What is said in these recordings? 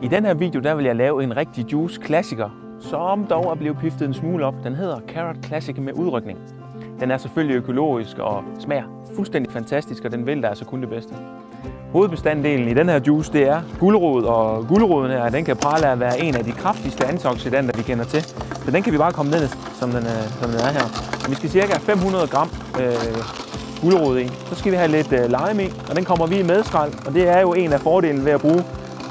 I den her video der vil jeg lave en rigtig juice klassiker, som dog er blevet piftet en smule op. Den hedder Carrot Classic med udrykning. Den er selvfølgelig økologisk og smager fuldstændig fantastisk, og den vil altså kun det bedste. Hovedbestanddelen i den her juice, det er gulerod, og guleroden her, den kan prale at være en af de kraftigste antioxidanter, vi kender til. Så den kan vi bare komme ned, som den er her. Vi skal cirka 500 gram gulerod i. Så skal vi have lidt lime i, og den kommer vi i medskrald. Og det er jo en af fordelene ved at bruge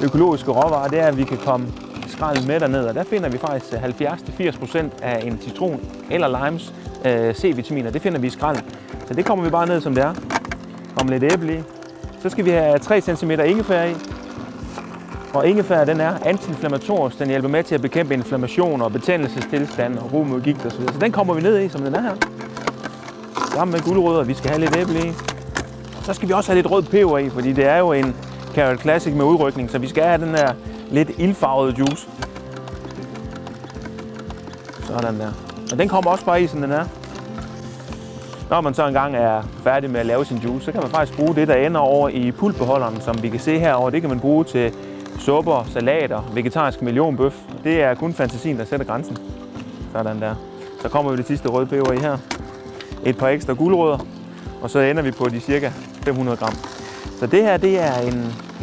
økologiske råvarer, det er, at vi kan komme skralden med derned. Og der finder vi faktisk 70-80% af en citron eller limes C-vitaminer. Det finder vi i skralden. Så det kommer vi bare ned, som det er. Kommer lidt æble i. Så skal vi have 3 cm ingefær i. Og ingefær, den er antiinflammatorisk. Den hjælper med til at bekæmpe inflammation og betændelsestilstand og ro mod gigt osv. Så den kommer vi ned i, som den er her. Sammen med gulerødder, vi skal have lidt æble i. Så skal vi også have lidt rød peber i, fordi det er jo en Carrot Classic med udrykning, så vi skal have den her lidt ildfarvede juice. Sådan der. Og den kommer også bare i, som den er. Når man så engang er færdig med at lave sin juice, så kan man faktisk bruge det, der ender over i pultbeholderen, som vi kan se herovre. Det kan man bruge til supper, salater, vegetarisk millionbøf. Det er kun fantasien, der sætter grænsen. Sådan der. Så kommer vi det sidste røde peber i her. Et par ekstra gulerødder, og så ender vi på de cirka 500 gram. Så det her, det er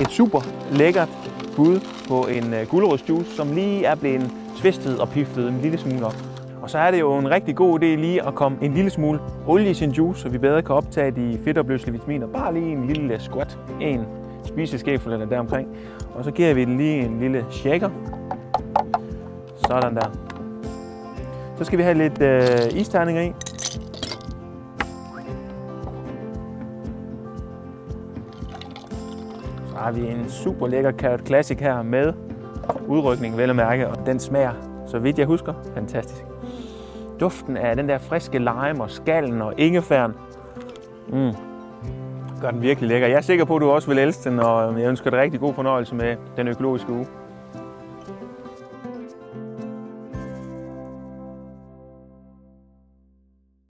et super lækkert bud på en gulerodsjuice, som lige er blevet tvistet og piftet en lille smule op. Og så er det jo en rigtig god idé lige at komme en lille smule olie i sin juice, så vi bedre kan optage de fedtopløselige vitaminer. Bare lige en lille squat, en spiseskefuld eller deromkring. Og så giver vi den lige en lille shaker. Sådan der. Så skal vi have lidt isterninger i. Så har vi en super lækker Carrot Classic her med udrykning, vel at mærke, og den smager, så vidt jeg husker, fantastisk. Duften af den der friske lime og skallen og ingefæren, gør den virkelig lækker. Jeg er sikker på, at du også vil elske den, og jeg ønsker dig rigtig god fornøjelse med den økologiske uge.